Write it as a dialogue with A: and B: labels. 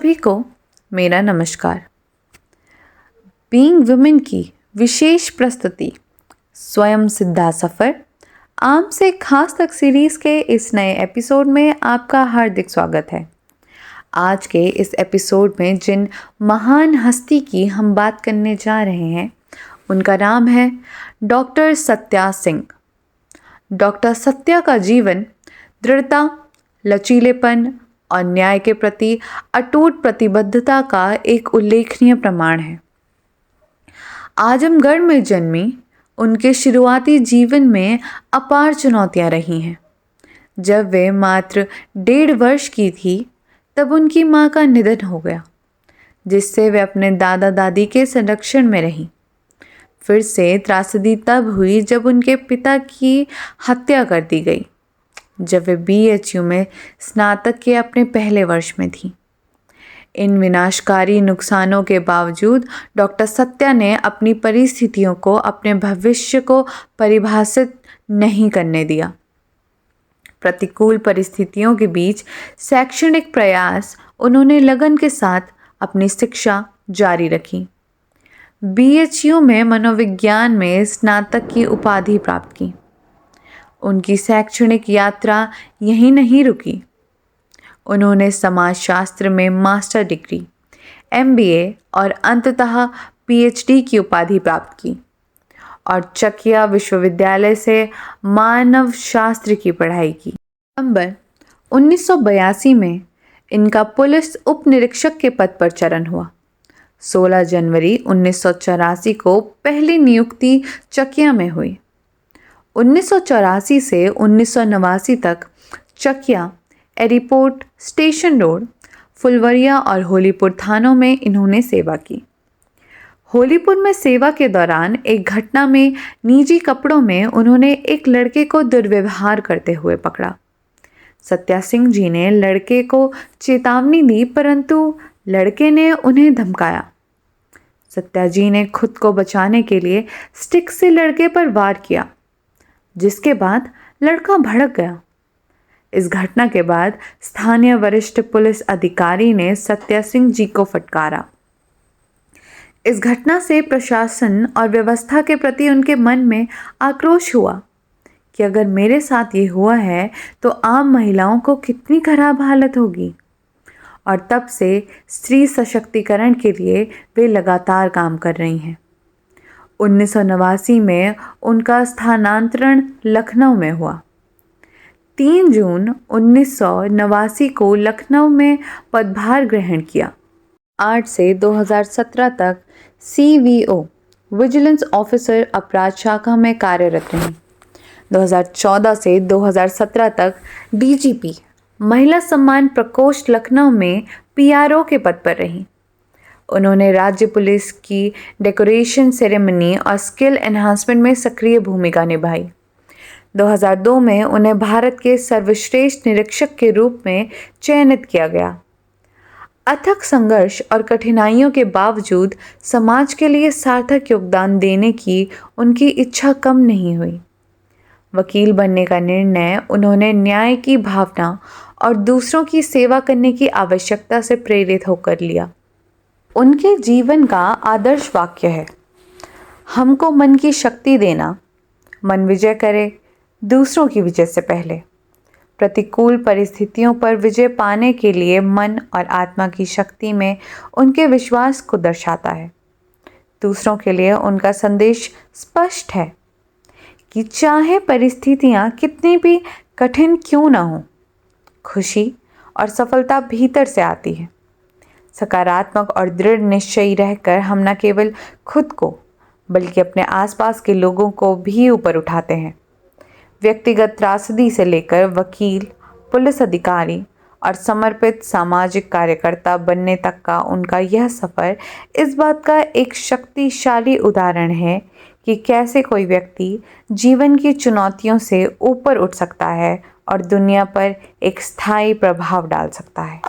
A: सभी को मेरा नमस्कार। बीइंग वुमेन की विशेष प्रस्तुति स्वयं सिद्धा सफ़र आम से खास तक सीरीज़ के इस नए एपिसोड में आपका हार्दिक स्वागत है। आज के इस एपिसोड में जिन महान हस्ती की हम बात करने जा रहे हैं उनका नाम है डॉक्टर सत्या सिंह। डॉक्टर सत्या का जीवन दृढ़ता, लचीलेपन और न्याय के प्रति अटूट प्रतिबद्धता का एक उल्लेखनीय प्रमाण है। आजमगढ़ में जन्मी उनके शुरुआती जीवन में अपार चुनौतियां रही हैं। जब वे मात्र 1.5 वर्ष की थी तब उनकी मां का निधन हो गया, जिससे वे अपने दादा दादी के संरक्षण में रहीं। फिर से त्रासदी तब हुई जब उनके पिता की हत्या कर दी गई, जब वे BHU में स्नातक के अपने पहले वर्ष में थी। इन विनाशकारी नुकसानों के बावजूद डॉक्टर सत्या ने अपनी परिस्थितियों को अपने भविष्य को परिभाषित नहीं करने दिया। प्रतिकूल परिस्थितियों के बीच शैक्षणिक प्रयास उन्होंने लगन के साथ अपनी शिक्षा जारी रखी। BHU में मनोविज्ञान में स्नातक की उपाधि प्राप्त की। उनकी शैक्षणिक यात्रा यहीं नहीं रुकी। उन्होंने समाजशास्त्र में मास्टर डिग्री, MBA और अंततः PhD की उपाधि प्राप्त की और चकिया विश्वविद्यालय से मानव शास्त्र की पढ़ाई की। नवंबर 1982 में इनका पुलिस उप निरीक्षक के पद पर चयन हुआ। 16 जनवरी 1984 को पहली नियुक्ति चकिया में हुई। 1984 से 1989 तक Chakia, airport, station road, Phulwaria और होलीपुर थानों में इन्होंने सेवा की। होलीपुर में सेवा के दौरान एक घटना में निजी कपड़ों में उन्होंने एक लड़के को दुर्व्यवहार करते हुए पकड़ा। सत्या सिंह जी ने लड़के को चेतावनी दी, परंतु लड़के ने उन्हें धमकाया। सत्या जी ने खुद को बचाने के लिए स्टिक से लड़के पर वार किया, जिसके बाद लड़का भड़क गया। इस घटना के बाद स्थानीय वरिष्ठ पुलिस अधिकारी ने सत्या सिंह जी को फटकारा। इस घटना से प्रशासन और व्यवस्था के प्रति उनके मन में आक्रोश हुआ कि अगर मेरे साथ ये हुआ है तो आम महिलाओं को कितनी खराब हालत होगी। और तब से स्त्री सशक्तिकरण के लिए वे लगातार काम कर रही हैं। 1989 में उनका स्थानांतरण लखनऊ में हुआ। 3 जून 1989 को लखनऊ में पदभार ग्रहण किया। 8 से 2017 तक CVO विजिलेंस ऑफिसर अपराध शाखा में कार्यरत रहीं। 2014 से 2017 तक DGP महिला सम्मान प्रकोष्ठ लखनऊ में PRO के पद पर रहीं। उन्होंने राज्य पुलिस की डेकोरेशन सेरेमनी और स्किल एनहांसमेंट में सक्रिय भूमिका निभाई। 2002 में उन्हें भारत के सर्वश्रेष्ठ निरीक्षक के रूप में चयनित किया गया। अथक संघर्ष और कठिनाइयों के बावजूद समाज के लिए सार्थक योगदान देने की उनकी इच्छा कम नहीं हुई। वकील बनने का निर्णय उन्होंने न्याय की भावना और दूसरों की सेवा करने की आवश्यकता से प्रेरित होकर लिया। उनके जीवन का आदर्श वाक्य है, हमको मन की शक्ति देना, मन विजय करे दूसरों की विजय से पहले। प्रतिकूल परिस्थितियों पर विजय पाने के लिए मन और आत्मा की शक्ति में उनके विश्वास को दर्शाता है। दूसरों के लिए उनका संदेश स्पष्ट है कि चाहे परिस्थितियां कितनी भी कठिन क्यों ना हो, खुशी और सफलता भीतर से आती है। सकारात्मक और दृढ़ निश्चयी रहकर हम न केवल खुद को बल्कि अपने आसपास के लोगों को भी ऊपर उठाते हैं। व्यक्तिगत त्रासदी से लेकर वकील, पुलिस अधिकारी और समर्पित सामाजिक कार्यकर्ता बनने तक का उनका यह सफ़र इस बात का एक शक्तिशाली उदाहरण है कि कैसे कोई व्यक्ति जीवन की चुनौतियों से ऊपर उठ सकता है और दुनिया पर एक स्थायी प्रभाव डाल सकता है।